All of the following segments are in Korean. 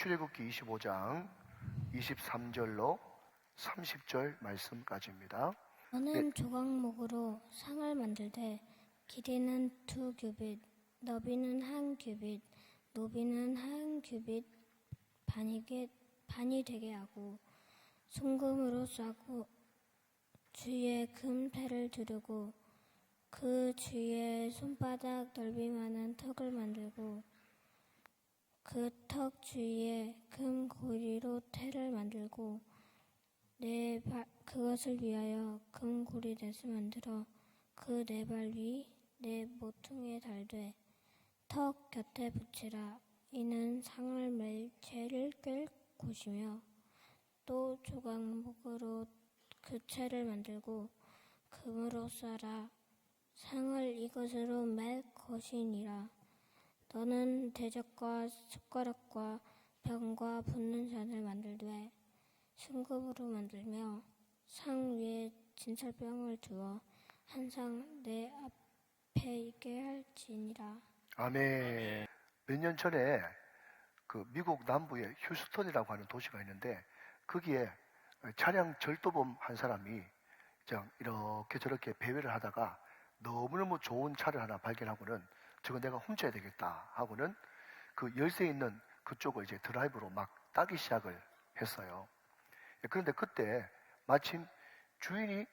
출애굽기 25장 23절로 30절 말씀까지입니다. 너는 조각목으로 상을 만들되 길이는 2규빗, 너비는 1규빗, 높이는 1규빗 반이 되게 하고 순금으로 싸고 주위에 금패를 두르고 그 주위에 손바닥 넓이만한 턱을 만들고 그 턱 주위에 금 고리로 태를 만들고 그것을 위하여 금 고리넷을 만들어 그 네 발 위 네 모퉁이에 달되 턱 곁에 붙이라. 이는 상을 맬 채를 꿰 곳이며 또 조각목으로 그 채를 만들고 금으로 싸라. 상을 이것으로 맬 것이니라. 너는 대적과 숟가락과 병과 붓는 잔을 만들되 순금으로 만들며 상 위에 진설병을 두어 한 상 내 앞에 있게 할지니라. 아멘. 몇 년 전에 그 미국 남부에 휴스턴이라고 하는 도시가 있는데 거기에 차량 절도범 한 사람이 이렇게 저렇게 배회를 하다가 너무너무 좋은 차를 하나 발견하고는 저거 내가 훔쳐야 되겠다 하고는 그 열쇠 있는 그쪽을 이제 드라이브로 막 따기 시작을 했어요. 그런데 그때 마침 주인이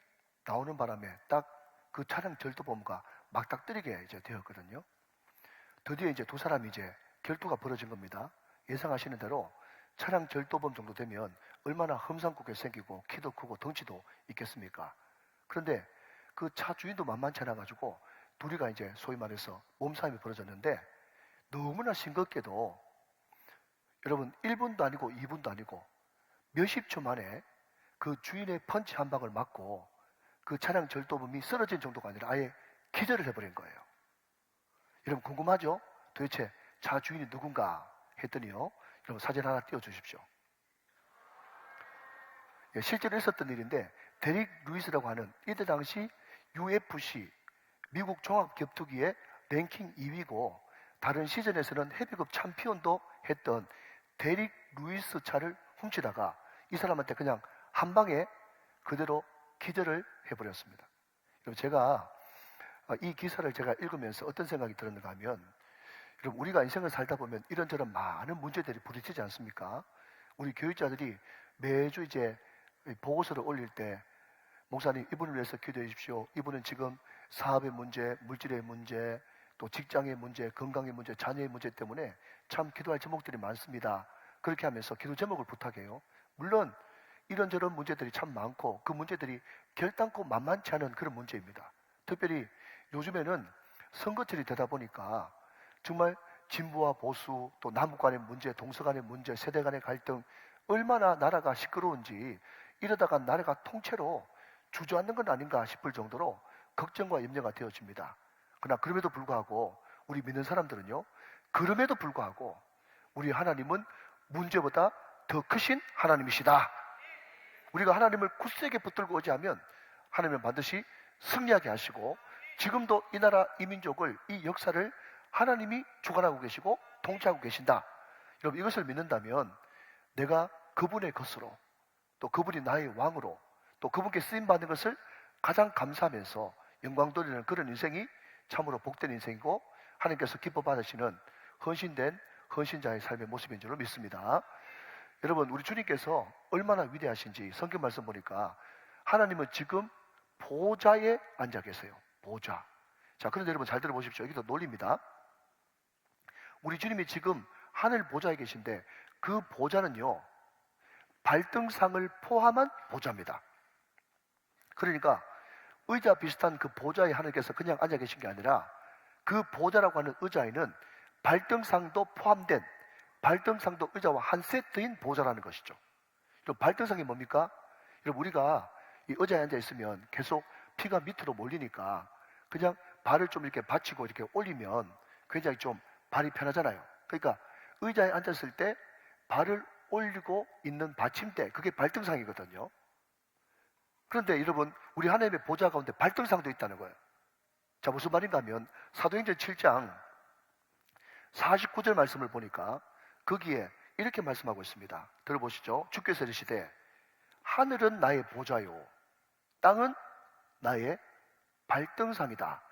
나오는 바람에 딱 그 차량 절도범과 막닥뜨리게 이제 되었거든요. 드디어 이제 두 사람이 이제 결투가 벌어진 겁니다. 예상하시는 대로 차량 절도범 정도 되면 얼마나 험상궂게 생기고 키도 크고 덩치도 있겠습니까? 그런데 그 차 주인도 만만치 않아 가지고 둘이가 이제 소위 말해서 몸싸움이 벌어졌는데 너무나 싱겁게도 여러분 1분도 아니고 2분도 아니고 몇십 초 만에 그 주인의 펀치 한 방을 맞고 그 차량 절도범이 쓰러진 정도가 아니라 아예 기절을 해버린 거예요. 여러분 궁금하죠? 도대체 차 주인이 누군가 했더니요. 여러분 사진 하나 띄워주십시오. 실제로 있었던 일인데 데릭 루이스라고 하는 이때 당시 UFC 미국 종합격투기의 랭킹 2위고 다른 시즌에서는 헤비급 챔피언도 했던 데릭 루이스 차를 훔치다가 이 사람한테 그냥 한 방에 그대로 기절을 해버렸습니다. 제가 이 기사를 제가 읽으면서 어떤 생각이 들었는가 하면 여러분 우리가 인생을 살다 보면 이런저런 많은 문제들이 부딪히지 않습니까? 우리 교육자들이 매주 이제 보고서를 올릴 때 목사님 이분을 위해서 기도해 주십시오. 이분은 지금 사업의 문제, 물질의 문제, 또 직장의 문제, 건강의 문제, 자녀의 문제 때문에 참 기도할 제목들이 많습니다. 그렇게 하면서 기도 제목을 부탁해요. 물론 이런저런 문제들이 참 많고 그 문제들이 결단코 만만치 않은 그런 문제입니다. 특별히 요즘에는 선거철이 되다 보니까 정말 진보와 보수, 또 남북 간의 문제, 동서 간의 문제, 세대 간의 갈등 얼마나 나라가 시끄러운지 이러다가 나라가 통째로 주저앉는 건 아닌가 싶을 정도로 걱정과 염려가 되어집니다. 그러나 그럼에도 불구하고 우리 믿는 사람들은요, 그럼에도 불구하고 우리 하나님은 문제보다 더 크신 하나님이시다. 우리가 하나님을 굳세게 붙들고 오지 하면 하나님은 반드시 승리하게 하시고 지금도 이 나라 이 민족을 이 역사를 하나님이 주관하고 계시고 통치하고 계신다. 여러분 이것을 믿는다면 내가 그분의 것으로 또 그분이 나의 왕으로 또 그분께 쓰임받는 것을 가장 감사하면서 영광 돌리는 그런 인생이 참으로 복된 인생이고 하나님께서 기뻐 받으시는 헌신된 헌신자의 삶의 모습인 줄로 믿습니다. 여러분 우리 주님께서 얼마나 위대하신지 성경 말씀 보니까 하나님은 지금 보좌에 앉아 계세요. 보좌. 자, 그런데 여러분 잘 들어보십시오. 여기도 논리입니다. 우리 주님이 지금 하늘 보좌에 계신데 그 보좌는요 발등상을 포함한 보좌입니다. 그러니까 의자 비슷한 그 보좌에 하나님께서 그냥 앉아 계신 게 아니라 그 보좌라고 하는 의자에는 발등상도 포함된 발등상도 의자와 한 세트인 보좌라는 것이죠. 여러분 발등상이 뭡니까? 여러분 우리가 이 의자에 앉아 있으면 계속 피가 밑으로 몰리니까 그냥 발을 좀 이렇게 받치고 이렇게 올리면 굉장히 좀 발이 편하잖아요. 그러니까 의자에 앉았을 때 발을 올리고 있는 받침대, 그게 발등상이거든요. 그런데 여러분 우리 하나님의 보좌 가운데 발등상도 있다는 거예요. 자, 무슨 말인가 하면 사도행전 7장 49절 말씀을 보니까 거기에 이렇게 말씀하고 있습니다. 들어보시죠. 주께서 이르시되 하늘은 나의 보좌요 땅은 나의 발등상이다.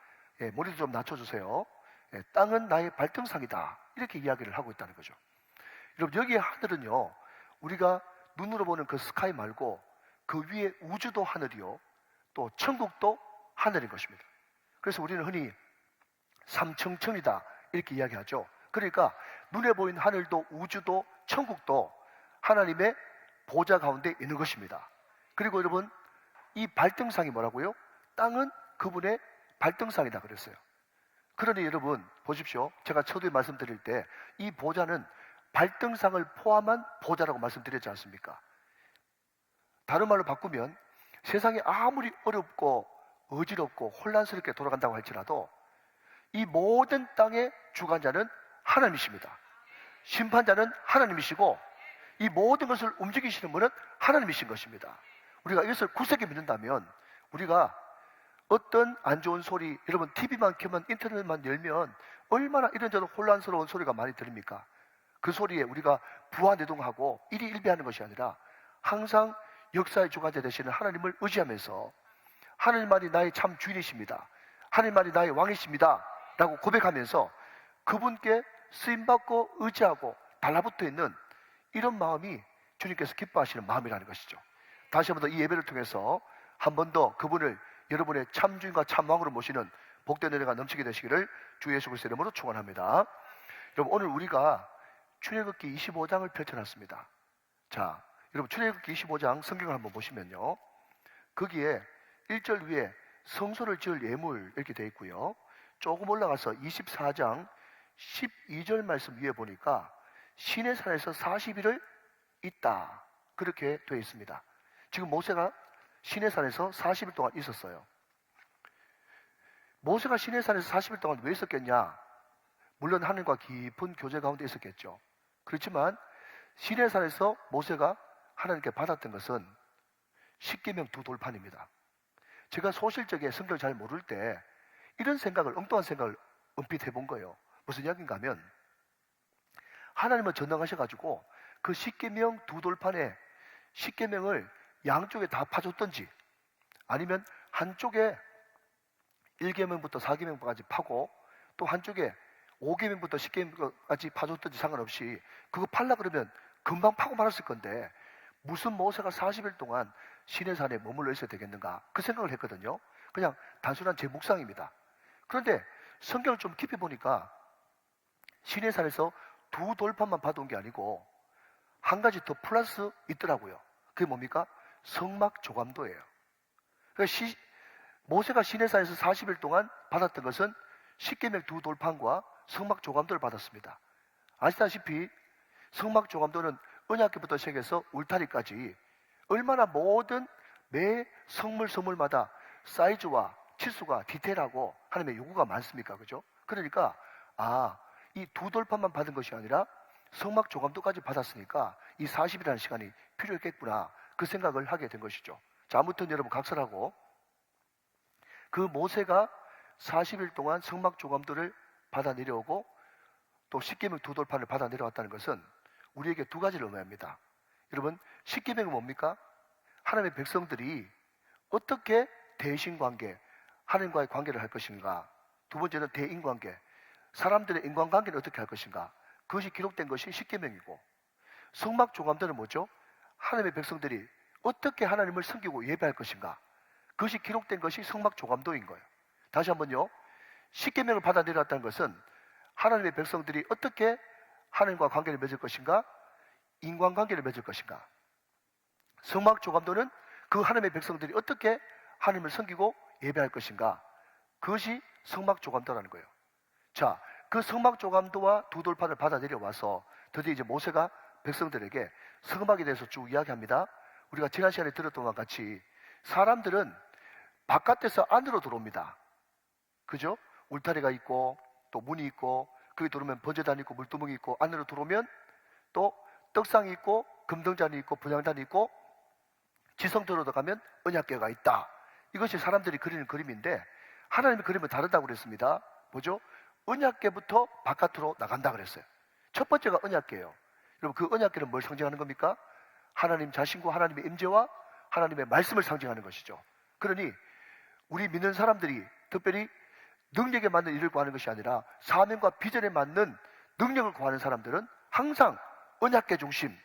예, 머리도 좀 낮춰주세요. 예, 땅은 나의 발등상이다. 이렇게 이야기를 하고 있다는 거죠. 여러분, 여기에 하늘은요, 우리가 눈으로 보는 그 스카이 말고 그 위에 우주도 하늘이요, 또 천국도 하늘인 것입니다. 그래서 우리는 흔히 삼청천이다 이렇게 이야기하죠. 그러니까 눈에 보이는 하늘도 우주도 천국도 하나님의 보좌 가운데 있는 것입니다. 그리고 여러분, 이 발등상이 뭐라고요? 땅은 그분의 발등상이다 그랬어요. 그러니 여러분 보십시오. 제가 처음에 말씀드릴 때 이 보좌는 발등상을 포함한 보좌라고 말씀드렸지 않습니까? 다른 말로 바꾸면 세상이 아무리 어렵고 어지럽고 혼란스럽게 돌아간다고 할지라도 이 모든 땅의 주관자는 하나님이십니다. 심판자는 하나님이시고 이 모든 것을 움직이시는 분은 하나님이신 것입니다. 우리가 이것을 굳세게 믿는다면 우리가 어떤 안 좋은 소리, 여러분 TV만 켜면 인터넷만 열면 얼마나 이런저런 혼란스러운 소리가 많이 들립니까? 그 소리에 우리가 부화내동하고 일희일비하는 것이 아니라 항상 역사의 주관자 되시는 하나님을 의지하면서 하나님만이 나의 참 주인이십니다. 하나님만이 나의 왕이십니다. 라고 고백하면서 그분께 쓰임받고 의지하고 달라붙어 있는 이런 마음이 주님께서 기뻐하시는 마음이라는 것이죠. 다시 한 번 더 이 예배를 통해서 한 번 더 그분을 여러분의 참 주인과 참 왕으로 모시는 복된 은혜가 넘치게 되시기를 주 예수 그리스도의 이름으로 축원합니다. 여러분, 오늘 우리가 출애굽기 25장을 펼쳐놨습니다. 자, 여러분 출애굽기 25장 성경을 한번 보시면요, 거기에 1절 위에 성소를 지을 예물 이렇게 되어 있고요, 조금 올라가서 24장 12절 말씀 위에 보니까 시내산에서 40일을 있다 그렇게 되어 있습니다. 지금 모세가 시내산에서 40일 동안 있었어요. 모세가 시내산에서 40일 동안 왜 있었겠냐? 물론 하늘과 깊은 교제 가운데 있었겠죠. 그렇지만 시내산에서 모세가 하나님께 받았던 것은 십계명 두 돌판입니다. 제가 소실적에 성경을 잘 모를 때 이런 생각을, 엉뚱한 생각을 은빛 해본 거예요. 무슨 이야기인가 하면 하나님은 전능하셔가지고 그 십계명 두 돌판에 십계명을 양쪽에 다 파줬던지 아니면 한쪽에 1계명부터 4계명까지 파고 또 한쪽에 5계명부터 10계명까지 파줬던지 상관없이 그거 팔라 그러면 금방 파고 말았을 건데 무슨 모세가 40일 동안 시내산에 머물러 있어야 되겠는가 그 생각을 했거든요. 그냥 단순한 제 묵상입니다. 그런데 성경을 좀 깊이 보니까 시내산에서 두 돌판만 받아온 게 아니고 한 가지 더 플러스 있더라고요. 그게 뭡니까? 성막 조감도예요. 그러니까 모세가 시내산에서 40일 동안 받았던 것은 십계명 두 돌판과 성막 조감도를 받았습니다. 아시다시피 성막 조감도는 언약궤부터 시작해서 울타리까지 얼마나 모든 매 성물마다 사이즈와 치수가 디테일하고 하나님의 요구가 많습니까? 그죠? 그러니까 이 두 돌판만 받은 것이 아니라 성막 조감도까지 받았으니까 이 40이라는 시간이 필요했겠구나 그 생각을 하게 된 것이죠. 자, 아무튼 여러분 각설하고 그 모세가 40일 동안 성막 조감도를 받아 내려오고 또 십계명 두 돌판을 받아 내려왔다는 것은 우리에게 두 가지를 의미합니다. 여러분, 십계명은 뭡니까? 하나님의 백성들이 어떻게 대신관계, 하나님과의 관계를 할 것인가. 두 번째는 대인관계, 사람들의 인간관계를 어떻게 할 것인가. 그것이 기록된 것이 십계명이고, 성막 조감도는 뭐죠? 하나님의 백성들이 어떻게 하나님을 섬기고 예배할 것인가. 그것이 기록된 것이 성막 조감도인 거예요. 다시 한번요, 십계명을 받아 내려왔다는 것은 하나님의 백성들이 어떻게 하나님과 관계를 맺을 것인가, 인간관계를 맺을 것인가. 성막 조감도는 그 하나님의 백성들이 어떻게 하나님을 섬기고 예배할 것인가. 그것이 성막 조감도라는 거예요. 자, 그 성막 조감도와 두 돌판을 받아 내려와서 드디어 이제 모세가 백성들에게 성막에 대해서 쭉 이야기합니다. 우리가 지난 시간에 들었던 것 같이 사람들은 바깥에서 안으로 들어옵니다. 그죠? 울타리가 있고 또 문이 있고 거기 들어오면 번제단이 있고 물두멍이 있고 안으로 들어오면 또 떡상이 있고 금등잔이 있고 분향단이 있고 지성도로 들어가면 언약궤가 있다. 이것이 사람들이 그리는 그림인데 하나님의 그림은 다르다고 그랬습니다. 뭐죠? 언약궤부터 바깥으로 나간다 그랬어요. 첫 번째가 언약궤예요. 여러분 그 언약궤는 뭘 상징하는 겁니까? 하나님 자신과 하나님의 임재와 하나님의 말씀을 상징하는 것이죠. 그러니 우리 믿는 사람들이 특별히 능력에 맞는 일을 구하는 것이 아니라 사명과 비전에 맞는 능력을 구하는 사람들은 항상 언약궤 중심,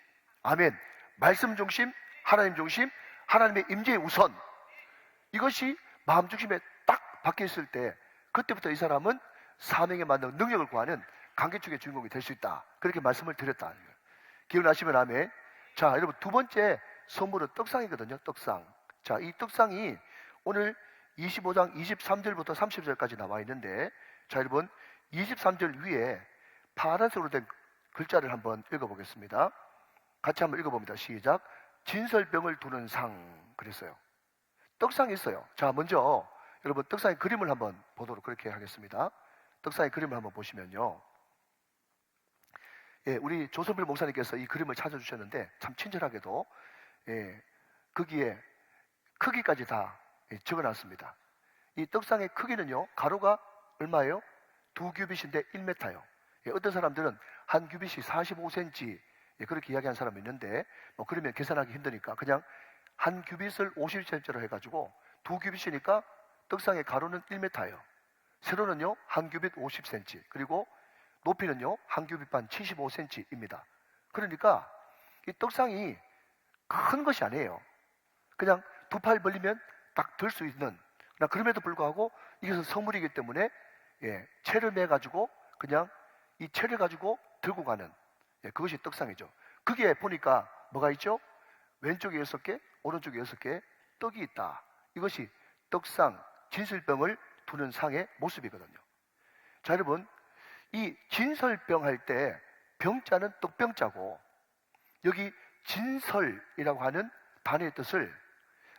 아멘, 말씀 중심, 하나님 중심, 하나님의 임재의 우선, 이것이 마음 중심에 딱 박혀 있을 때 그때부터 이 사람은 사명에 맞는 능력을 구하는 관계축의 주인공이 될 수 있다. 그렇게 말씀을 드렸다. 기억나시면 아멘. 자, 여러분 두 번째 선물은 떡상이거든요. 떡상. 자, 이 떡상이 오늘 25장 23절부터 30절까지 나와 있는데, 자, 여러분 23절 위에 파란색으로 된 글자를 한번 읽어보겠습니다. 같이 한번 읽어봅니다. 시작. 진설병을 두는 상. 그랬어요. 떡상이 있어요. 자, 먼저 여러분 떡상의 그림을 한번 보도록 그렇게 하겠습니다. 떡상의 그림을 한번 보시면요, 예, 우리 조선필 목사님께서 이 그림을 찾아주셨는데 참 친절하게도 거기에 크기까지 다 적어놨습니다. 이 떡상의 크기는요, 가로가 얼마예요? 2규빗인데 1m예요. 어떤 사람들은 한 규빗이 45cm 그렇게 이야기하는 사람이 있는데, 뭐 그러면 계산하기 힘드니까 그냥 한 규빗을 50cm로 해가지고 2규빗이니까 떡상의 가로는 1m예요. 세로는요 한 규빗 50cm, 그리고 높이는요 한 규빗 반 75cm입니다. 그러니까 이 떡상이 큰 것이 아니에요. 그냥 두 팔 벌리면 딱 들 수 있는, 그럼에도 불구하고 이것은 선물이기 때문에 채를 매가지고 그냥 이 채를 가지고 들고 가는, 그것이 떡상이죠. 거기에 보니까 뭐가 있죠? 왼쪽에 6개, 오른쪽에 6개 떡이 있다. 이것이 떡상, 진설병을 두는 상의 모습이거든요. 자, 여러분 이 진설병 할 때 병자는 떡병자고, 여기 진설이라고 하는 단어의 뜻을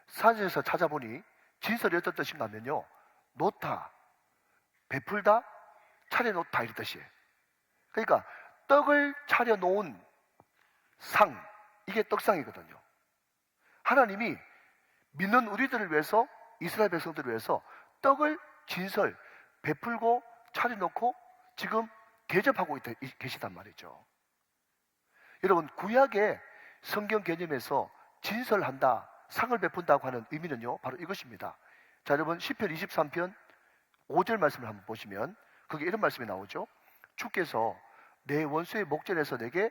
사전에서 찾아보니 진설이 어떤 뜻인가 하면요, 놓다, 베풀다, 차려놓다 이런 뜻이에요. 그러니까 떡을 차려놓은 상, 이게 떡상이거든요. 하나님이 믿는 우리들을 위해서, 이스라엘 백성들을 위해서 떡을 진설, 베풀고 차려놓고 지금 대접하고 계시단 말이죠. 여러분 구약의 성경 개념에서 진설한다, 상을 베푼다고 하는 의미는요 바로 이것입니다. 자, 여러분 시편 23편 5절 말씀을 한번 보시면 거기에 이런 말씀이 나오죠. 주께서 내 원수의 목전에서 내게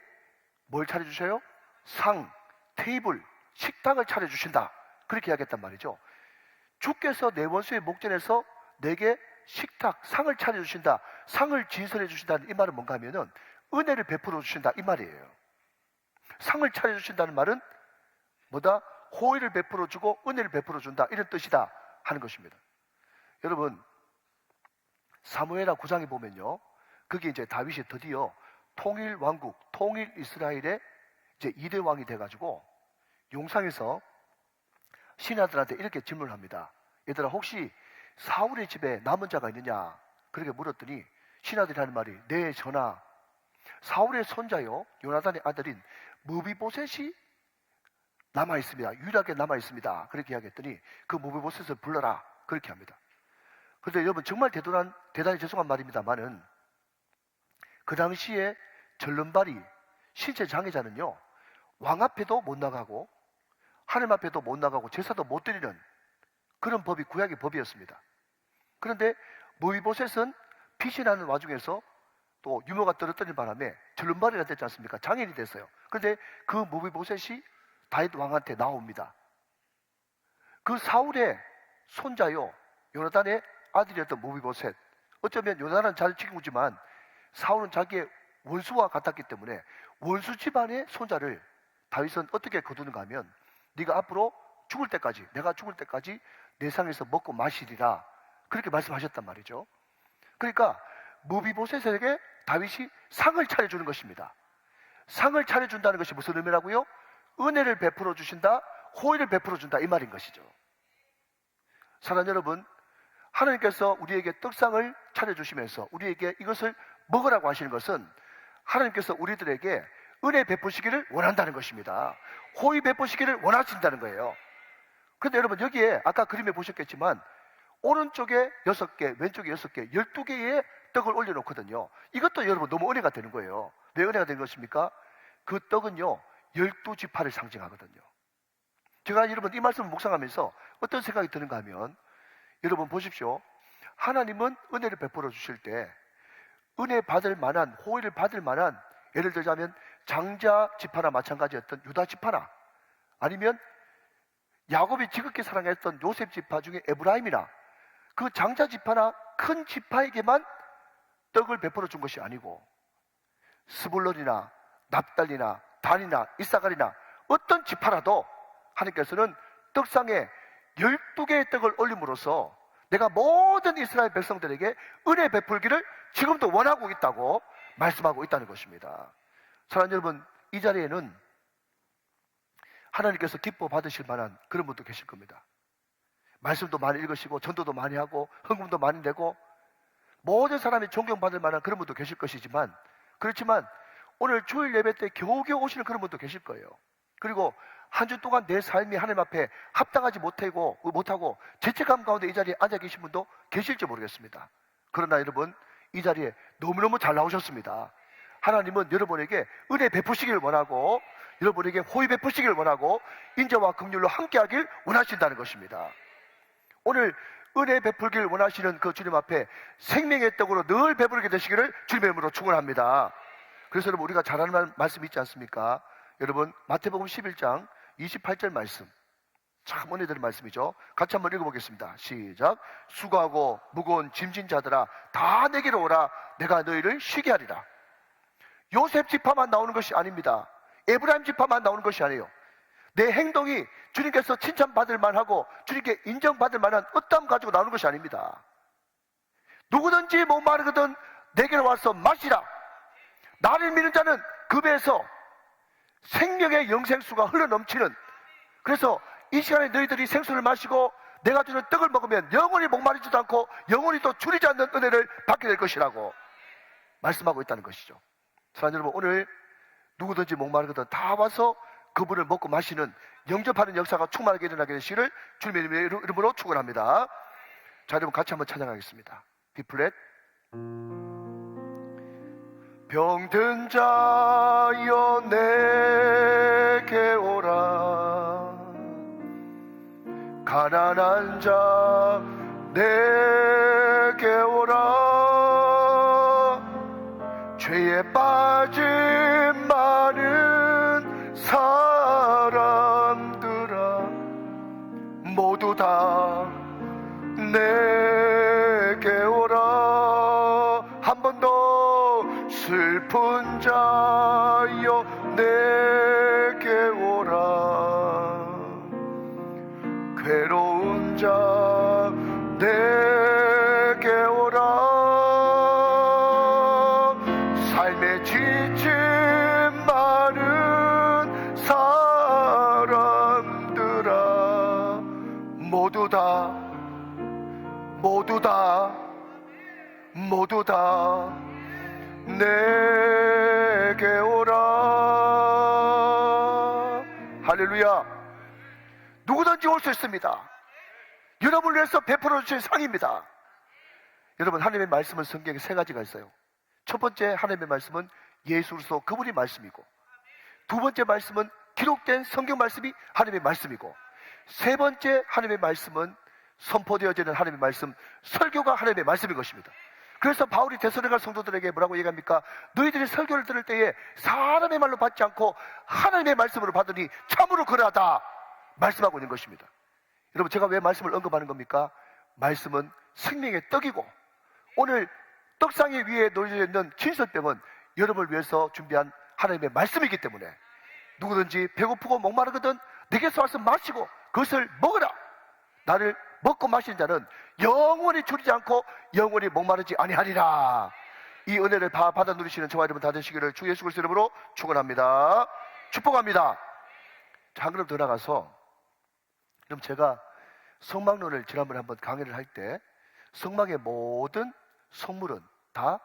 뭘 차려주셔요? 상, 테이블, 식탁을 차려주신다. 그렇게 이야기했단 말이죠. 주께서 내 원수의 목전에서 내게 식탁, 상을 차려주신다, 상을 진설해 주신다는 이 말은 뭔가 하면은 은혜를 베풀어 주신다 이 말이에요. 상을 차려주신다는 말은 뭐다? 호의를 베풀어 주고 은혜를 베풀어 준다, 이런 뜻이다 하는 것입니다. 여러분 사무엘하 9장에 보면요, 그게 이제 다윗이 드디어 통일 왕국, 통일 이스라엘의 이제 2대 왕이 돼가지고 용상에서 신하들한테 이렇게 질문을 합니다. 얘들아, 혹시 사울의 집에 남은 자가 있느냐? 그렇게 물었더니 신하들이 하는 말이, 네 전하, 사울의 손자요 요나단의 아들인 무비보셋이 남아있습니다. 유일하게 남아있습니다. 그렇게 이야기했더니 그 무비보셋을 불러라, 그렇게 합니다. 그런데 여러분 정말 대단히 죄송한 말입니다만은 그 당시에 절름발이 신체 장애자는요 왕 앞에도 못 나가고 하나님 앞에도 못 나가고 제사도 못 드리는 그런 법이 구약의 법이었습니다. 그런데 무비보셋은 피신하는 와중에서 또 유모가 떨어뜨린 바람에 절름발이가 됐지 않습니까? 장애인이 됐어요. 그런데 그 무비보셋이 다윗 왕한테 나옵니다. 그 사울의 손자요 요나단의 아들이었던 무비보셋, 어쩌면 요나단은 잘 지키지만 사울은 자기의 원수와 같았기 때문에 원수 집안의 손자를 다윗은 어떻게 거두는가 하면, 네가 앞으로 죽을 때까지, 내가 죽을 때까지 내 상에서 먹고 마시리라, 그렇게 말씀하셨단 말이죠. 그러니까 무비보셋에게 다윗이 상을 차려주는 것입니다. 상을 차려준다는 것이 무슨 의미라고요? 은혜를 베풀어 주신다, 호의를 베풀어 준다, 이 말인 것이죠. 사랑하는 여러분, 하나님께서 우리에게 떡상을 차려주시면서 우리에게 이것을 먹으라고 하시는 것은 하나님께서 우리들에게 은혜 베푸시기를 원한다는 것입니다. 호의 베푸시기를 원하신다는 거예요. 그런데 여러분 여기에 아까 그림에 보셨겠지만 오른쪽에 6개, 왼쪽에 6개, 12개의 떡을 올려놓거든요. 이것도 여러분 너무 은혜가 되는 거예요. 왜 은혜가 되는 것입니까? 그 떡은요 12지파를 상징하거든요. 제가 여러분 이 말씀을 묵상하면서 어떤 생각이 드는가 하면, 여러분 보십시오. 하나님은 은혜를 베풀어 주실 때 은혜 받을 만한, 호의를 받을 만한, 예를 들자면 장자 지파나 마찬가지였던 유다 지파나, 아니면 야곱이 지극히 사랑했던 요셉 지파 중에 에브라임이나, 그 장자 지파나 큰 지파에게만 떡을 베풀어 준 것이 아니고 스불론이나 납달리나 단이나 이사갈이나 어떤 지파라도 하나님께서는 떡상에 12개의 떡을 올림으로써 내가 모든 이스라엘 백성들에게 은혜 베풀기를 지금도 원하고 있다고 말씀하고 있다는 것입니다. 사랑하는 여러분, 이 자리에는 하나님께서 기뻐 받으실 만한 그런 분도 계실 겁니다. 말씀도 많이 읽으시고 전도도 많이 하고 헌금도 많이 내고 모든 사람이 존경받을 만한 그런 분도 계실 것이지만, 그렇지만 오늘 주일 예배 때 겨우겨우 오시는 그런 분도 계실 거예요. 그리고 한 주 동안 내 삶이 하나님 앞에 합당하지 못하고 죄책감 가운데 이 자리에 앉아 계신 분도 계실지 모르겠습니다. 그러나 여러분, 이 자리에 너무너무 잘 나오셨습니다. 하나님은 여러분에게 은혜 베푸시길 원하고, 여러분에게 호의 베푸시길 원하고, 인자와 긍휼로 함께하길 원하신다는 것입니다. 오늘 은혜 베풀길 원하시는 그 주님 앞에 생명의 떡으로 늘 배부르게 되시기를 주님의 이름으로 축원합니다. 그래서 여러분, 우리가 잘 아는 말씀 있지 않습니까? 여러분, 마태복음 11장 28절 말씀, 참 은혜 되는 말씀이죠. 같이 한번 읽어보겠습니다. 시작. 수고하고 무거운 짐진 자들아 다 내게로 오라. 내가 너희를 쉬게 하리라. 요셉 지파만 나오는 것이 아닙니다. 에브라임 지파만 나오는 것이 아니에요. 내 행동이 주님께서 칭찬받을 만하고 주님께 인정받을 만한 어떠함 가지고 나오는 것이 아닙니다. 누구든지 목마르거든 내게로 와서 마시라. 나를 믿는 자는 그 배에서 생명의 영생수가 흘러넘치는, 그래서 이 시간에 너희들이 생수를 마시고 내가 주는 떡을 먹으면 영원히 목마르지도 않고 영원히 또 줄이지 않는 은혜를 받게 될 것이라고 말씀하고 있다는 것이죠. 사랑하는 여러분, 오늘 누구든지 목마르거든 다 와서 그분을 먹고 마시는, 영접하는 역사가 충만하게 일어나게 되시기를 주님의 이름으로 축원합니다. 자, 여러분 같이 한번 찬양하겠습니다. 비플랫. 병든 자여 내게 오라. 가난한 자 내게 오라. 죄에 빠진 많은 사람들아 모두 다 내게 오라. 한 번 더. 슬픈 자여 내게 오라. 괴로운 자 내게 오라. 삶에 지친 많은 사람들아 모두 다 내게 오라. 할렐루야. 누구든지 올 수 있습니다. 여러분을 위해서 베풀어 주신 상입니다. 여러분, 하나님의 말씀은 성경에 세 가지가 있어요. 첫 번째 하나님의 말씀은 예수 그리스도 그분이 말씀이고, 두 번째 말씀은 기록된 성경 말씀이 하나님의 말씀이고, 세 번째 하나님의 말씀은 선포되어지는 하나님의 말씀, 설교가 하나님의 말씀인 것입니다. 그래서 바울이 데살로니가 성도들에게 뭐라고 얘기합니까? 너희들이 설교를 들을 때에 사람의 말로 받지 않고 하나님의 말씀으로 받으니 참으로 그러하다 말씀하고 있는 것입니다. 여러분, 제가 왜 말씀을 언급하는 겁니까? 말씀은 생명의 떡이고, 오늘 떡상의 위에 놓여져 있는 진설병은 여러분을 위해서 준비한 하나님의 말씀이기 때문에 누구든지 배고프고 목마르거든 내게서 와서 마시고 그것을 먹으라. 나를 먹고 마시는 자는 영원히 줄이지 않고 영원히 목마르지 아니하리라. 이 은혜를 다 받아 누리시는 저와 여러분 다 되시기를 주 예수 그리스도 이름으로 축원합니다. 축복합니다. 자, 한 걸음 더 나가서, 그럼 제가 성막론을 지난번에 한번 강의를 할 때 성막의 모든 성물은 다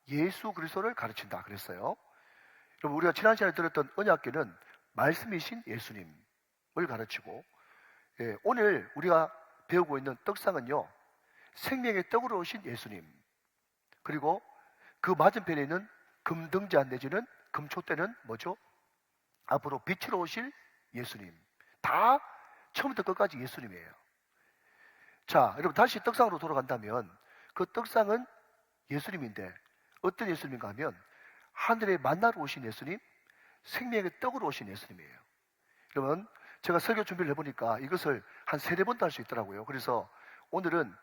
예수 그리스도를 가르친다 그랬어요. 여러분, 우리가 지난 시간에 들었던 언약궤는 말씀이신 예수님을 가르치고, 오늘 우리가 배우고 있는 떡상은요, 생명의 떡으로 오신 예수님, 그리고 그 맞은편에 있는 금등잔 내지는 금초대는 뭐죠? 앞으로 빛으로 오실 예수님. 다 처음부터 끝까지 예수님이에요. 자, 여러분 다시 떡상으로 돌아간다면 그 떡상은 예수님인데 어떤 예수님인가 하면 하늘에 만나러 오신 예수님, 생명의 떡으로 오신 예수님이에요. 여러분 제가 설교 준비를 해보니까 이것을 한 3-4번도 할 수 있더라고요. 그래서 오늘은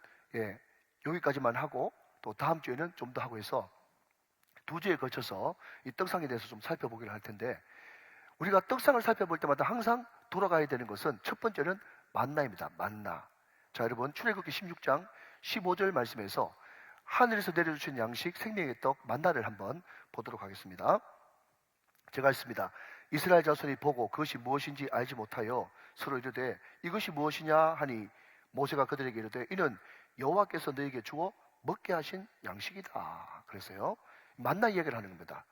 여기까지만 하고 또 다음 주에는 좀 더 하고 해서 2주에 걸쳐서 이 떡상에 대해서 좀 살펴보기를 할 텐데, 우리가 떡상을 살펴볼 때마다 항상 돌아가야 되는 것은 첫 번째는 만나입니다. 만나. 자, 여러분 출애굽기 16장 15절 말씀에서 하늘에서 내려주신 양식 생명의 떡 만나를 한번 보도록 하겠습니다. 제가 했습니다. 이스라엘 자손이 보고 그것이 무엇인지 알지 못하여 서로 이르되 이것이 무엇이냐 하니 모세가 그들에게 이르되 이는 여호와께서 너에게 주어 먹게 하신 양식이다. 그래서요 만나 이야기를 하는 겁니다.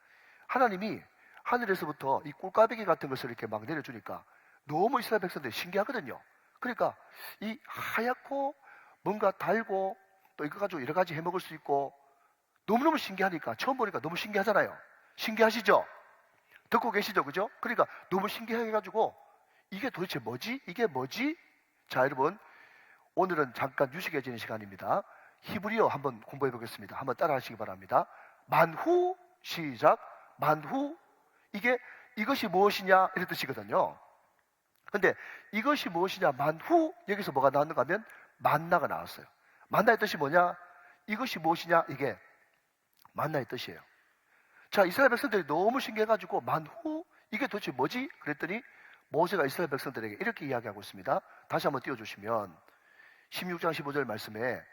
하나님이 하늘에서부터 이 꿀까베기 같은 것을 이렇게 막 내려주니까 너무 이스라엘 백성들이 신기하거든요. 그러니까 이 하얗고 뭔가 달고 또 이거 가지고 여러 가지 해먹을 수 있고 너무너무 신기하니까 처음 보니까 너무 신기하잖아요. 신기하시죠? 듣고 계시죠? 그죠? 그러니까 너무 신기해가지고 이게 도대체 뭐지? 이게 뭐지? 자, 여러분 오늘은 잠깐 유식해지는 시간입니다. 히브리어 한번 공부해 보겠습니다. 한번 따라 하시기 바랍니다. 만후, 시작. 만후. 이것이 무엇이냐 이런 뜻이거든요. 근데 이것이 무엇이냐 만후, 여기서 뭐가 나왔는가 하면 만나가 나왔어요. 만나의 뜻이 뭐냐? 이것이 무엇이냐? 이게 만나의 뜻이에요. 자, 이스라엘 백성들이 너무 신기해가지고 만후, 이게 도대체 뭐지? 그랬더니 모세가 이스라엘 백성들에게 이렇게 이야기하고 있습니다. 다시 한번 띄워주시면 16장 15절 말씀에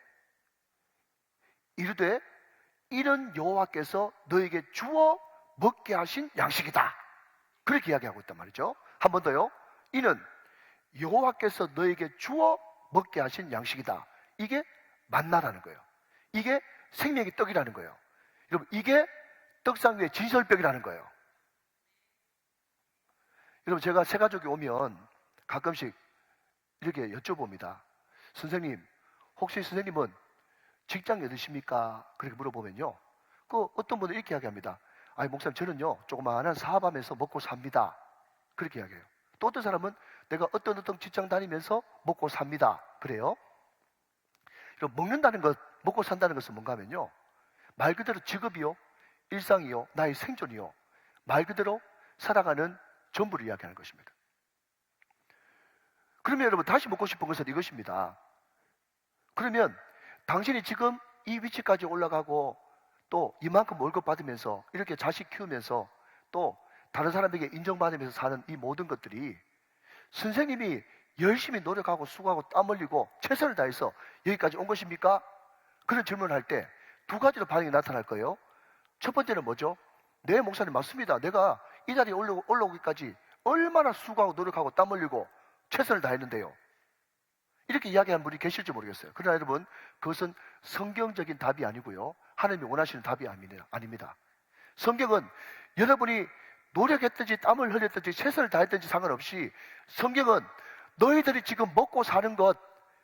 이르되 이는 여호와께서 너에게 주어 먹게 하신 양식이다. 그렇게 이야기하고 있단 말이죠. 한 번 더요. 이는 여호와께서 너에게 주어 먹게 하신 양식이다. 이게 만나라는 거예요. 이게 생명의 떡이라는 거예요. 여러분 이게 떡상 위의 진설병이라는 거예요. 여러분 제가 새 가족이 오면 가끔씩 이렇게 여쭤봅니다. 선생님 혹시 선생님은 직장이 어디십니까? 그렇게 물어보면요 그 어떤 분은 이렇게 이야기합니다. 아니 목사님 저는요 조그마한 사업하면서 먹고 삽니다. 그렇게 이야기해요. 또 어떤 사람은 내가 어떤 직장 다니면서 먹고 삽니다. 그래요. 먹는다는 것, 먹고 산다는 것은 뭔가 하면요 말 그대로 직업이요, 일상이요, 나의 생존이요, 말 그대로 살아가는 전부를 이야기하는 것입니다. 그러면 여러분 다시 먹고 싶은 것은 이것입니다. 그러면 당신이 지금 이 위치까지 올라가고 또 이만큼 월급 받으면서 이렇게 자식 키우면서 또 다른 사람에게 인정받으면서 사는 이 모든 것들이 선생님이 열심히 노력하고 수고하고 땀 흘리고 최선을 다해서 여기까지 온 것입니까? 그런 질문을 할 때 2가지로 반응이 나타날 거예요. 첫 번째는 뭐죠? 네 목사님 맞습니다. 내가 이 자리에 올라오기까지 얼마나 수고하고 노력하고 땀 흘리고 최선을 다했는데요. 이렇게 이야기하는 분이 계실지 모르겠어요. 그러나 여러분 그것은 성경적인 답이 아니고요 하나님이 원하시는 답이 아닙니다. 성경은 여러분이 노력했든지 땀을 흘렸든지 최선을 다했든지 상관없이 성경은 너희들이 지금 먹고 사는 것,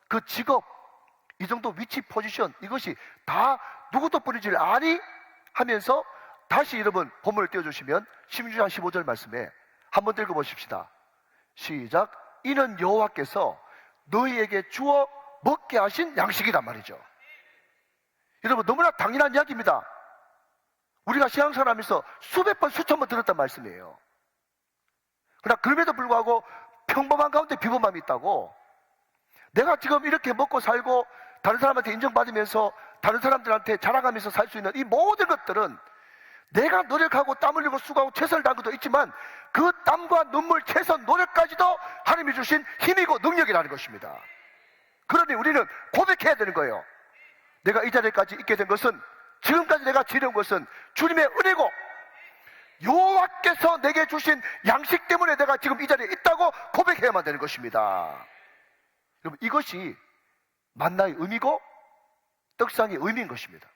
그 직업, 이 정도 위치 포지션 이것이 다 누구 덕분인지를 아니? 하면서 다시 여러분 본문을 띄워주시면 16장 15절 말씀에 한번 읽어보십시다. 시작. 이는 여호와께서 너희에게 주어 먹게 하신 양식이란 말이죠. 여러분 너무나 당연한 이야기입니다. 우리가 신앙생활하면서 수백 번 수천 번 들었단 말씀이에요. 그러나 그럼에도 불구하고 평범한 가운데 비범함이 있다고, 내가 지금 이렇게 먹고 살고 다른 사람한테 인정받으면서 다른 사람들한테 자랑하면서 살 수 있는 이 모든 것들은 내가 노력하고 땀 흘리고 수고하고 최선을 다한 것도 있지만 그 땀과 눈물, 최선, 노력까지도 하나님이 주신 힘이고 능력이라는 것입니다. 그러니 우리는 고백해야 되는 거예요. 내가 이 자리까지 있게 된 것은, 지금까지 내가 지려온 것은 주님의 은혜고 여호와께서 내게 주신 양식 때문에 내가 지금 이 자리에 있다고 고백해야만 되는 것입니다. 여러분 이것이 만나의 의미고 떡상의 의미인 것입니다.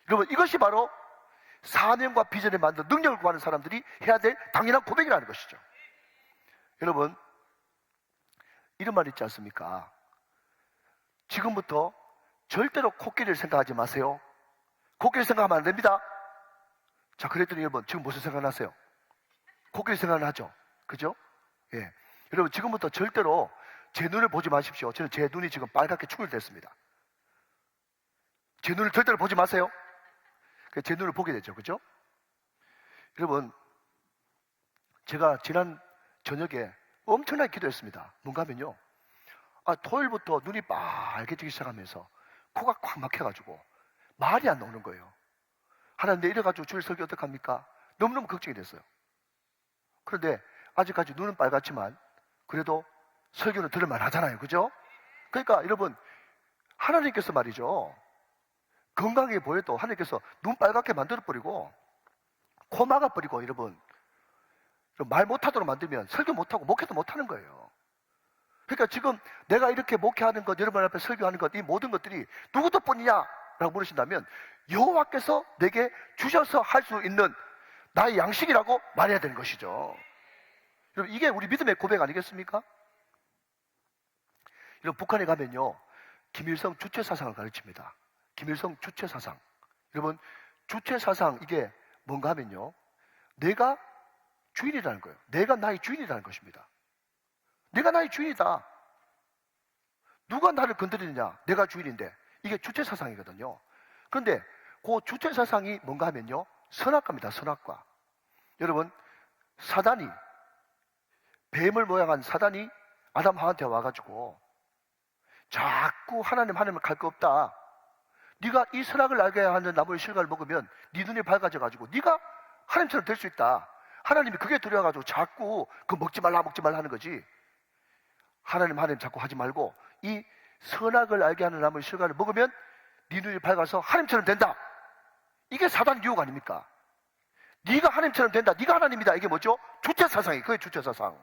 여러분 이것이 바로 사명과 비전에 만든 능력을 구하는 사람들이 해야 될 당연한 고백이라는 것이죠. 여러분 이런 말 있지 않습니까? 지금부터 절대로 코끼리를 생각하지 마세요. 코끼리 생각하면 안 됩니다. 자, 그랬더니 여러분 지금 무슨 생각나세요? 코끼리 생각은 하죠. 그죠? 예. 여러분, 지금부터 절대로 제 눈을 보지 마십시오. 저는 제 눈이 지금 빨갛게 충혈됐습니다. 제 눈을 절대로 보지 마세요. 제 눈을 보게 되죠. 그죠? 여러분, 제가 지난 저녁에 엄청나게 기도했습니다. 뭔가 하면요. 토요일부터 눈이 빨개지기 시작하면서 코가 꽉 막혀가지고 말이 안 나오는 거예요. 하나님, 내 이래가지고 주일 설교 어떡합니까? 너무너무 걱정이 됐어요. 그런데 아직까지 눈은 빨갛지만 그래도 설교는 들을만 하잖아요. 그죠? 그러니까 여러분, 하나님께서 말이죠. 건강해 보여도 하나님께서 눈 빨갛게 만들어버리고 코 막아버리고 여러분 말 못하도록 만들면 설교 못하고 목회도 못하는 거예요. 그러니까 지금 내가 이렇게 목회하는 것, 여러분 앞에 설교하는 것, 이 모든 것들이 누구 덕분이냐? 라고 물으신다면 여호와께서 내게 주셔서 할 수 있는 나의 양식이라고 말해야 되는 것이죠. 여러분, 이게 우리 믿음의 고백 아니겠습니까? 여러분, 북한에 가면요 김일성 주체사상을 가르칩니다. 김일성 주체사상. 여러분, 주체사상 이게 뭔가 하면요 내가 주인이라는 거예요. 내가 나의 주인이라는 것입니다. 내가 나의 주인이다. 누가 나를 건드리느냐? 내가 주인인데. 이게 주체사상이거든요. 그런데 그 주체사상이 뭔가 하면요 선악과입니다. 선악과. 여러분, 사단이, 뱀을 모양한 사단이 아담 하와한테 와가지고 자꾸 하나님을 갈 거 없다. 네가 이 선악을 알게 하는 나무의 실과를 먹으면 네 눈이 밝아져가지고 네가 하나님처럼 될 수 있다. 하나님이 그게 두려워가지고 자꾸 그 먹지 말라 하는 거지. 하나님 자꾸 하지 말고 이 선악을 알게 하는 나무의 실과를 먹으면 네 눈이 밝아서 하나님처럼 된다. 이게 사단의 유혹 아닙니까? 네가 하나님처럼 된다. 네가 하나님이다. 이게 뭐죠? 주체사상이에요. 그게 주체사상.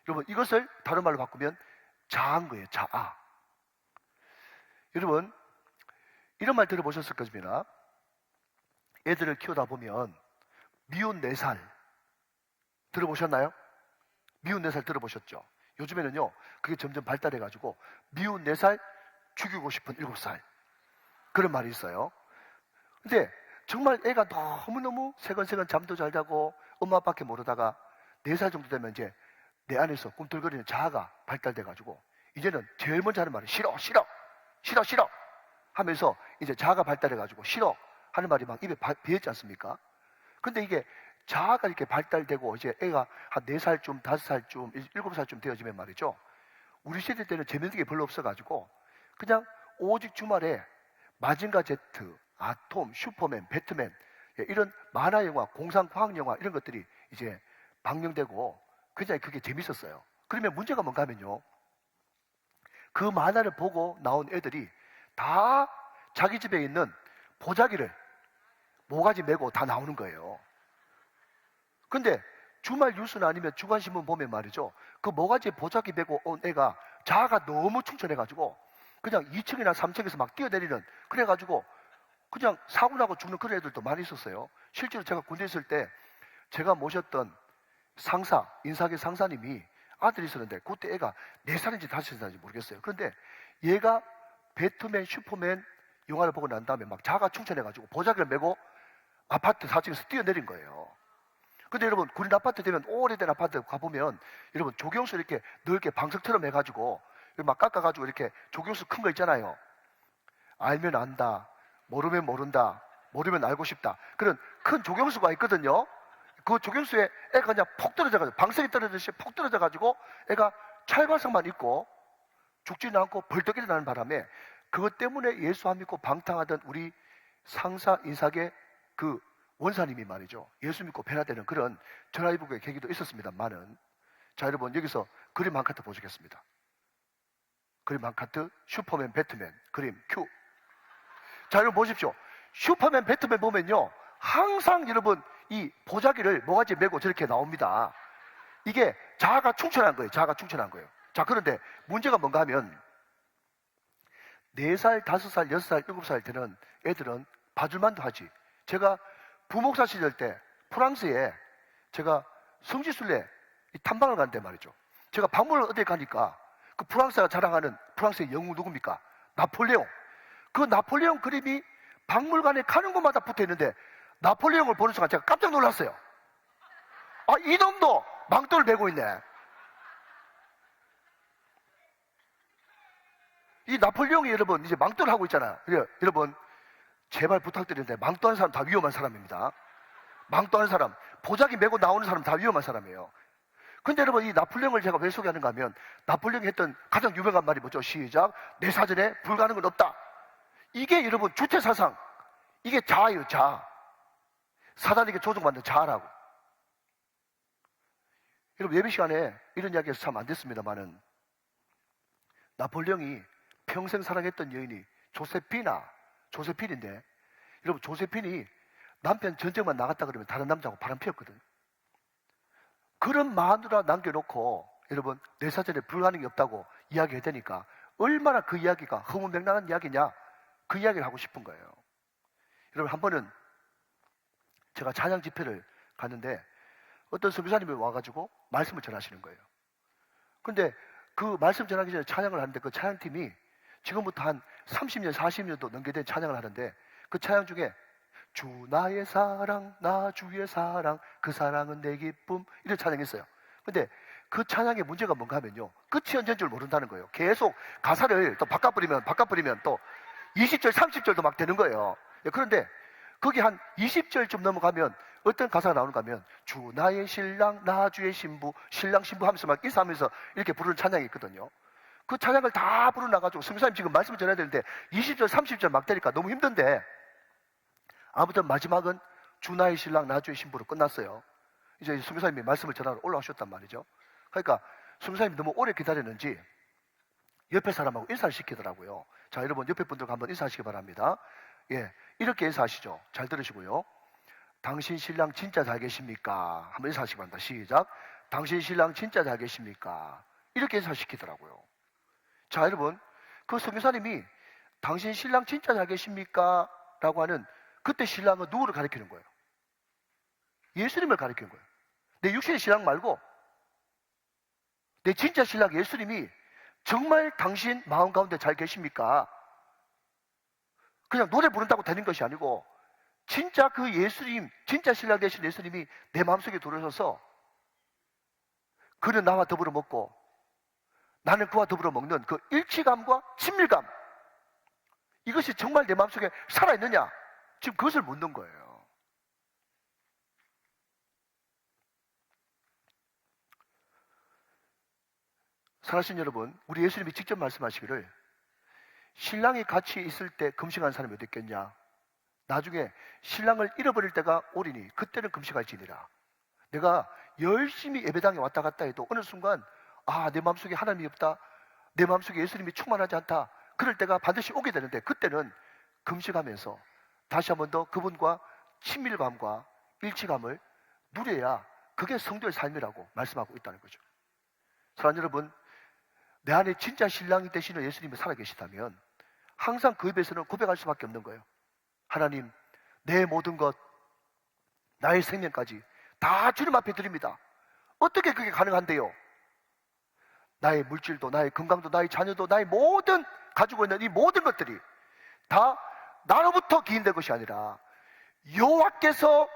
여러분, 이것을 다른 말로 바꾸면 자아인 거예요. 자아. 여러분, 이런 말 들어보셨을 것입니다. 애들을 키우다 보면 미운 4살 들어보셨나요? 미운 4살 들어보셨죠? 요즘에는요 그게 점점 발달해가지고 미운 4살 죽이고 싶은 7살 그런 말이 있어요. 근데 정말 애가 너무너무 세건세건 잠도 잘 자고 엄마 아빠밖에 모르다가 4살 정도 되면 이제 내 안에서 꿈틀거리는 자아가 발달돼가지고 이제는 제일 먼저 하는 말이 싫어 하면서 이제 자아가 발달해가지고 싫어 하는 말이 막 입에 배었지 않습니까? 근데 이게 자아가 이렇게 발달되고 이제 애가 한 4살쯤, 5살쯤, 7살쯤 되어지면 말이죠. 우리 시대 때는 재밌는 게 별로 없어가지고 그냥 오직 주말에 마징가 제트, 아톰, 슈퍼맨, 배트맨 이런 만화 영화, 공상 과학 영화 이런 것들이 이제 방영되고 굉장히 그게 재밌었어요. 그러면 문제가 뭔가 하면요. 그 만화를 보고 나온 애들이 다 자기 집에 있는 보자기를 모가지 메고 다 나오는 거예요. 근데 주말 뉴스나 아니면 주간신문 보면 말이죠. 그 모가지에 보자기 메고 온 애가 자아가 너무 충천해가지고 그냥 2층이나 3층에서 막 뛰어내리는 그래가지고 그냥 사고 나고 죽는 그런 애들도 많이 있었어요. 실제로 제가 군대 있을 때 제가 모셨던 상사, 인사계 상사님이 아들이 있었는데 그때 애가 4살인지 5살인지 모르겠어요. 그런데 얘가 배트맨, 슈퍼맨 영화를 보고 난 다음에 막 자아가 충천해가지고 보자기를 메고 아파트 4층에서 뛰어내린 거예요. 근데 여러분, 군인 아파트 되면 오래된 아파트 가보면 여러분 조경수 이렇게 넓게 방석처럼 해가지고 막 깎아가지고 이렇게 조경수 큰 거 있잖아요. 알면 안다, 모르면 모른다, 모르면 알고 싶다. 그런 큰 조경수가 있거든요. 그 조경수에 애가 그냥 폭 떨어져가지고 방석이 떨어지듯이 폭 떨어져가지고 애가 찰과상만 입고 죽지는 않고 벌떡 일어나는 바람에 그것 때문에 예수 안 믿고 방탕하던 우리 상사 인사계 그 원사님이 말이죠. 예수 믿고 변화되는 그런 전화위복의 계기도 있었습니다만은 자, 여러분 여기서 그림 한 카트 보시겠습니다. 그림 한 카트, 슈퍼맨, 배트맨, 그림 큐. 자, 여러분 보십시오. 슈퍼맨, 배트맨 보면요 항상 여러분 이 보자기를 모가지에 메고 저렇게 나옵니다. 이게 자아가 충천한 거예요. 자아가 충천한 거예요. 자, 그런데 문제가 뭔가 하면 4살, 5살, 6살, 7살 되는 애들은 봐줄만도 하지. 제가 부목사 시절 때 프랑스에 제가 성지순례 탐방을 갔는데 말이죠. 제가 박물관 어디 가니까 그 프랑스가 자랑하는 프랑스의 영웅 누굽니까? 나폴레옹. 그 나폴레옹 그림이 박물관에 가는 곳마다 붙어 있는데 나폴레옹을 보는 순간 제가 깜짝 놀랐어요. 아, 이놈도 망토를 메고 있네. 이 나폴레옹이 여러분 이제 망토를 하고 있잖아요. 여러분 제발 부탁드리는데 망토하는 사람 다 위험한 사람입니다. 망토하는 사람, 보자기 메고 나오는 사람 다 위험한 사람이에요. 근데 여러분 이 나폴레옹을 제가 왜 소개하는가 하면 나폴레옹이 했던 가장 유명한 말이 뭐죠? 시작. 내 사전에 불가능은 없다. 이게 여러분 주체사상, 이게 자아예요. 자아. 사단에게 조종받는 자아라고. 여러분 예배 시간에 이런 이야기해서 참 안 됐습니다만은 나폴레옹이 평생 사랑했던 여인이 조세핀인데 여러분 조세핀이 남편 전쟁만 나갔다 그러면 다른 남자하고 바람 피웠거든요. 그런 마누라 남겨놓고 여러분 내 사전에 불가능이 없다고 이야기해야 되니까 얼마나 그 이야기가 허무맹랑한 이야기냐, 그 이야기를 하고 싶은 거예요. 여러분 한 번은 제가 찬양 집회를 갔는데 어떤 선교사님이 와가지고 말씀을 전하시는 거예요. 근데 그 말씀 전하기 전에 찬양을 하는데 그 찬양팀이 지금부터 한 30년, 40년도 넘게 된 찬양을 하는데 그 찬양 중에 주 나의 사랑, 나 주의 사랑, 그 사랑은 내 기쁨, 이런 찬양했어요. 근데 그 찬양의 문제가 뭔가 하면요, 끝이 언제인 줄 모른다는 거예요. 계속 가사를 또 바꿔버리면 또 20절, 30절도 막 되는 거예요. 그런데 거기 한 20절쯤 넘어가면 어떤 가사가 나오는가 하면 주 나의 신랑, 나 주의 신부, 신랑 신부 하면서 막 인사하면서 이렇게 부르는 찬양이 있거든요. 그 찬양을 다 부르나가지고 선교사님 지금 말씀을 전해야 되는데 20절, 30절 막 되니까 너무 힘든데 아무튼 마지막은 주 나의 신랑, 나 주의 신부로 끝났어요. 이제 선교사님이 말씀을 전하러 올라오셨단 말이죠. 그러니까 선교사님이 너무 오래 기다렸는지 옆에 사람하고 인사를 시키더라고요. 자, 여러분 옆에 분들과 한번 인사하시기 바랍니다. 예, 이렇게 인사하시죠. 잘 들으시고요. 당신 신랑 진짜 잘 계십니까? 한번 인사하시기 바랍니다. 시작. 당신 신랑 진짜 잘 계십니까? 이렇게 인사시키더라고요. 자, 여러분 그 선교사님이 당신 신랑 진짜 잘 계십니까? 라고 하는 그때 신랑은 누구를 가리키는 거예요? 예수님을 가리키는 거예요. 내 육신의 신랑 말고 내 진짜 신랑 예수님이 정말 당신 마음 가운데 잘 계십니까? 그냥 노래 부른다고 되는 것이 아니고 진짜 그 예수님, 진짜 신랑 되신 예수님이 내 마음속에 들어오셔서 그는 나와 더불어 먹고 나는 그와 더불어 먹는 그 일치감과 친밀감, 이것이 정말 내 마음속에 살아있느냐? 지금 그것을 묻는 거예요. 사랑하신 여러분, 우리 예수님이 직접 말씀하시기를 신랑이 같이 있을 때 금식한 사람이 어디 있겠냐? 나중에 신랑을 잃어버릴 때가 오리니 그때는 금식할지니라. 내가 열심히 예배당에 왔다 갔다 해도 어느 순간 내 마음속에 하나님이 없다, 내 마음속에 예수님이 충만하지 않다, 그럴 때가 반드시 오게 되는데 그때는 금식하면서 다시 한 번 더 그분과 친밀감과 일치감을 누려야 그게 성도의 삶이라고 말씀하고 있다는 거죠. 사랑하는 여러분, 내 안에 진짜 신랑이 되시는 예수님이 살아계시다면 항상 그 입에서는 고백할 수밖에 없는 거예요. 하나님, 내 모든 것, 나의 생명까지 다 주님 앞에 드립니다. 어떻게 그게 가능한데요? 나의 물질도, 나의 건강도, 나의 자녀도, 나의 모든 가지고 있는 이 모든 것들이 다 나로부터 기인된 것이 아니라 여호와께서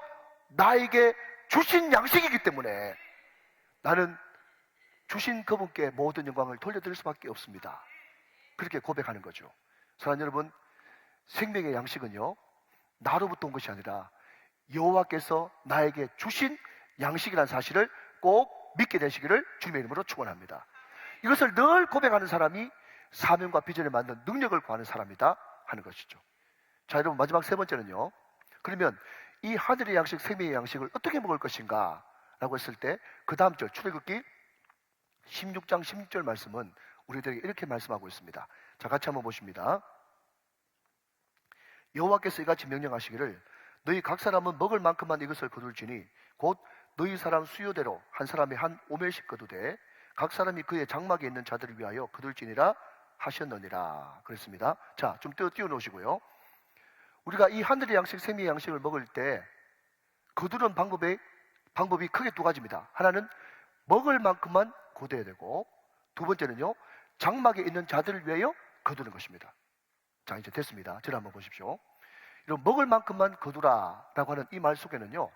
나에게 주신 양식이기 때문에 나는 주신 그분께 모든 영광을 돌려드릴 수밖에 없습니다. 그렇게 고백하는 거죠. 사랑하는 여러분, 생명의 양식은요, 나로부터 온 것이 아니라 여호와께서 나에게 주신 양식이라는 사실을 꼭 믿게 되시기를 주님의 이름으로 축원합니다. 이것을 늘 고백하는 사람이 사명과 비전에 맞는 능력을 구하는 사람이다 하는 것이죠. 자, 여러분 마지막 세 번째는요, 그러면 이 하늘의 양식, 생명의 양식을 어떻게 먹을 것인가 라고 했을 때 그 다음 절 출애굽기 16장 16절 말씀은 우리들에게 이렇게 말씀하고 있습니다. 자, 같이 한번 보십니다. 여호와께서 이같이 명령하시기를 너희 각 사람은 먹을 만큼만 이것을 거둘지니 곧 너희 사람 수요대로 한 사람이 한 오멜씩 거두되 각 사람이 그의 장막에 있는 자들을 위하여 거둘지니라 하셨느니라 그랬습니다. 자, 좀 띄워놓으시고요. 우리가 이 하늘의 양식, 생명의 양식을 먹을 때 거두는 방법이 크게 두 가지입니다. 하나는 먹을 만큼만 거둬야 되고, 두 번째는요, 장막에 있는 자들을 위하여 거두는 것입니다. 자, 이제 됐습니다. 저를 한번 보십시오. 이런 먹을 만큼만 거두라 라고 하는 이 말 속에는요,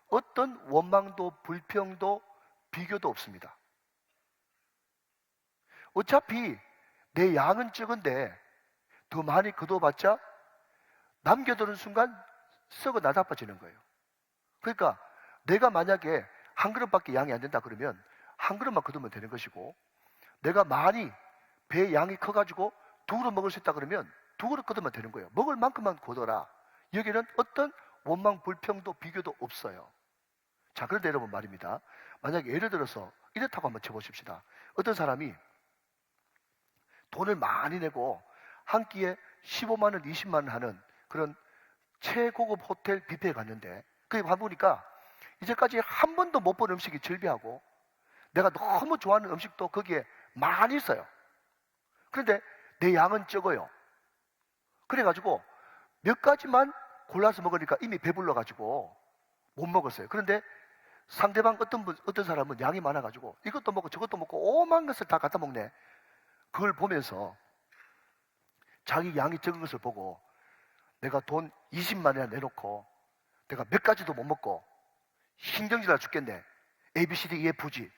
어떤 원망도 불평도 비교도 없습니다. 어차피 내 양은 적은데 더 많이 거둬봤자 남겨두는 순간 썩어 나다빠지는 거예요. 그러니까 내가 만약에 한 그릇밖에 양이 안 된다 그러면 한 그릇만 거두면 되는 것이고, 내가 많이 배의 양이 커가지고 두 그릇 먹을 수 있다 그러면 두 그릇 거두면 되는 거예요. 먹을 만큼만 거둬라. 여기는 어떤 원망 불평도 비교도 없어요. 자, 그런데 여러분 말입니다. 만약에 예를 들어서 이렇다고 한번 쳐보십시다. 어떤 사람이 돈을 많이 내고 한 끼에 15만 원, 20만 원 하는 그런 최고급 호텔 뷔페에 갔는데, 거기 가보니까 이제까지 한 번도 못 본 음식이 즐비하고 내가 너무 좋아하는 음식도 거기에 많이 있어요. 그런데 내 양은 적어요. 그래가지고 몇 가지만 골라서 먹으니까 이미 배불러가지고 못 먹었어요. 그런데 상대방 어떤 사람은 양이 많아가지고 이것도 먹고 저것도 먹고 오만 것을 다 갖다 먹네. 그걸 보면서 자기 양이 적은 것을 보고 내가 돈 20만 원이나 내놓고 내가 몇 가지도 못 먹고 신경질나 죽겠네. A, B, C, D, E, F, G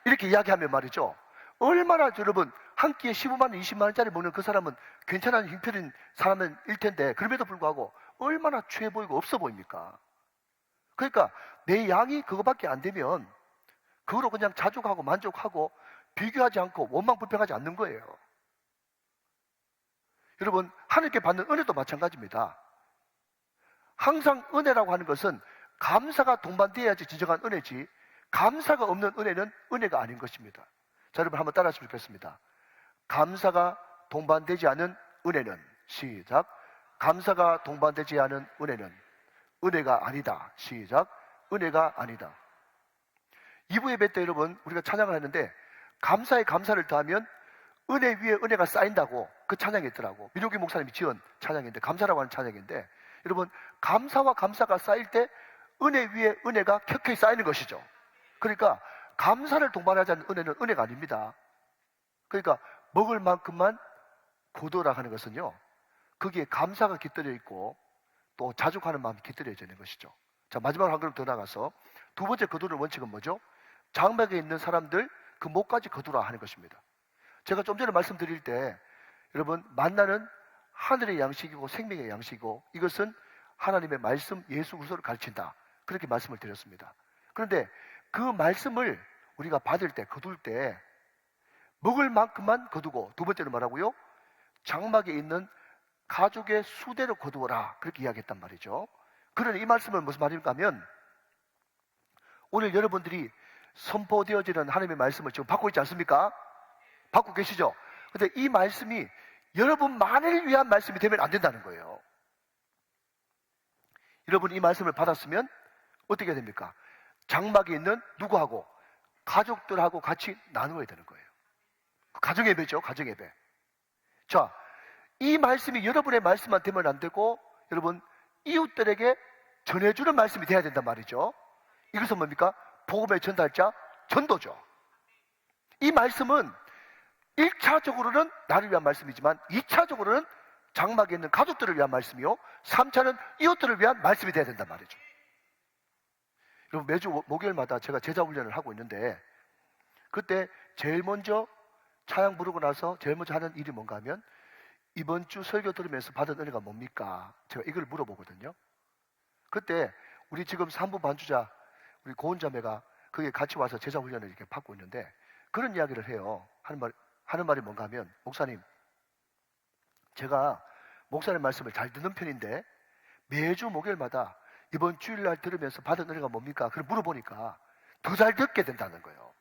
이렇게 이야기하면 말이죠. 얼마나 여러분 한 끼에 15만 원, 20만 원짜리 먹는 그 사람은 괜찮은 형편인 사람일 텐데, 그럼에도 불구하고 얼마나 취해 보이고 없어 보입니까? 그러니까 내 양이 그거밖에 안 되면 그거로 그냥 자족하고 만족하고 비교하지 않고 원망 불평하지 않는 거예요. 여러분, 하늘께 받는 은혜도 마찬가지입니다. 항상 은혜라고 하는 것은 감사가 동반되어야지 진정한 은혜지, 감사가 없는 은혜는 은혜가 아닌 것입니다. 자, 여러분 한번 따라하시면 좋겠습니다. 감사가 동반되지 않은 은혜는, 시작. 감사가 동반되지 않은 은혜는 은혜가 아니다. 시작. 은혜가 아니다. 2부 예배 때 여러분 우리가 찬양을 했는데, 감사에 감사를 더하면 은혜 위에 은혜가 쌓인다고 그 찬양이 있더라고. 민호기 목사님이 지은 찬양인데, 감사라고 하는 찬양인데, 여러분 감사와 감사가 쌓일 때 은혜 위에 은혜가 켜켜이 쌓이는 것이죠. 그러니까 감사를 동반하지 않는 은혜는 은혜가 아닙니다. 그러니까 먹을 만큼만 거두라 하는 것은요, 거기에 감사가 깃들여 있고 또 자족하는 마음이 깃들여져 있는 것이죠. 자, 마지막으로 한 걸음 더 나가서 두 번째 거두는 원칙은 뭐죠? 장막에 있는 사람들 그 목까지 거두라 하는 것입니다. 제가 좀 전에 말씀드릴 때 여러분, 만나는 하늘의 양식이고 생명의 양식이고 이것은 하나님의 말씀, 예수 그리스도를 가르친다, 그렇게 말씀을 드렸습니다. 그런데 그 말씀을 우리가 받을 때, 거둘 때 먹을 만큼만 거두고, 두 번째는 뭐라고요? 장막에 있는 가족의 수대로 거두어라, 그렇게 이야기했단 말이죠. 그러니 이 말씀은 무슨 말입니까 하면, 오늘 여러분들이 선포되어지는 하나님의 말씀을 지금 받고 있지 않습니까? 받고 계시죠? 근데 이 말씀이 여러분만을 위한 말씀이 되면 안 된다는 거예요. 여러분 이 말씀을 받았으면 어떻게 해야 됩니까? 장막에 있는 누구하고? 가족들하고 같이 나누어야 되는 거예요. 가정예배죠, 가정예배. 자, 이 말씀이 여러분의 말씀만 되면 안 되고, 여러분 이웃들에게 전해주는 말씀이 돼야 된단 말이죠. 이것은 뭡니까? 복음의 전달자, 전도죠. 이 말씀은 1차적으로는 나를 위한 말씀이지만 2차적으로는 장막에 있는 가족들을 위한 말씀이요, 3차는 이웃들을 위한 말씀이 돼야 된단 말이죠. 여러분, 매주 목요일마다 제가 제자훈련을 하고 있는데, 그때 제일 먼저 찬양 부르고 나서 제일 먼저 하는 일이 뭔가 하면, 이번 주 설교 들으면서 받은 은혜가 뭡니까? 제가 이걸 물어보거든요. 그때 우리 지금 3부 반주자 우리 고은 자매가 거기에 같이 와서 제자훈련을 이렇게 받고 있는데, 그런 이야기를 해요. 하는 말이 뭔가 하면, 목사님, 제가 목사님 말씀을 잘 듣는 편인데 매주 목요일마다 이번 주일날 들으면서 받은 은혜가 뭡니까? 그걸 물어보니까 더 잘 듣게 된다는 거예요.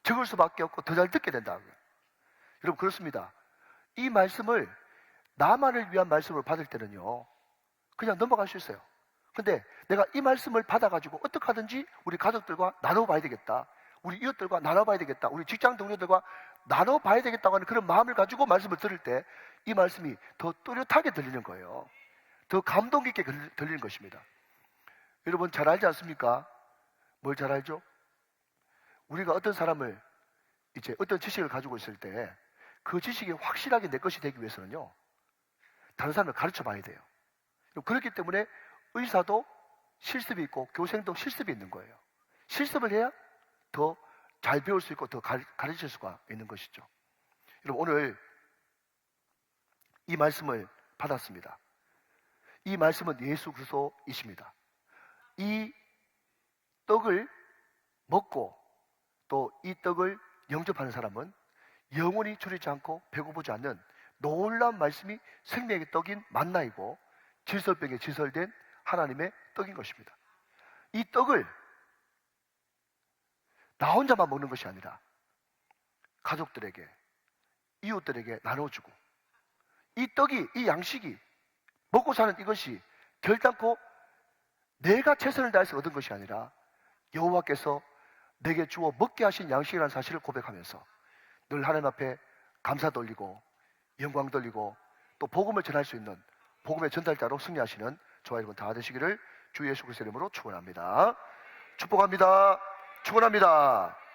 적을 수밖에 없고 더 잘 듣게 된다는 거예요. 여러분, 그렇습니다. 이 말씀을 나만을 위한 말씀을 받을 때는요, 그냥 넘어갈 수 있어요. 근데 내가 이 말씀을 받아가지고 어떻게 하든지 우리 가족들과 나눠봐야 되겠다, 우리 이웃들과 나눠봐야 되겠다, 우리 직장 동료들과 나눠봐야 되겠다고 하는 그런 마음을 가지고 말씀을 들을 때 이 말씀이 더 또렷하게 들리는 거예요. 더 감동 깊게 들리는 것입니다. 여러분 잘 알지 않습니까? 뭘 잘 알죠? 우리가 어떤 사람을 이제 어떤 지식을 가지고 있을 때 그 지식이 확실하게 내 것이 되기 위해서는요, 다른 사람을 가르쳐 봐야 돼요. 그렇기 때문에 의사도 실습이 있고 교생도 실습이 있는 거예요. 실습을 해야 더 잘 배울 수 있고 더 가르칠 수가 있는 것이죠. 여러분, 오늘 이 말씀을 받았습니다. 이 말씀은 예수 그리스도이십니다. 이 떡을 먹고 또 이 떡을 영접하는 사람은 영원히 줄이지 않고 배고프지 않는 놀라운 말씀이 생명의 떡인 만나이고 질설병에 질설된 하나님의 떡인 것입니다. 이 떡을 나 혼자만 먹는 것이 아니라 가족들에게, 이웃들에게 나눠주고, 이 떡이, 이 양식이, 먹고 사는 이것이 결단코 내가 최선을 다해서 얻은 것이 아니라 여호와께서 내게 주어 먹게 하신 양식이라는 사실을 고백하면서 늘 하나님 앞에 감사 돌리고 영광 돌리고 또 복음을 전할 수 있는 복음의 전달자로 승리하시는 저와 여러분 다 되시기를 주 예수 그리스도의 이름으로 축원합니다. 축복합니다. 축원합니다.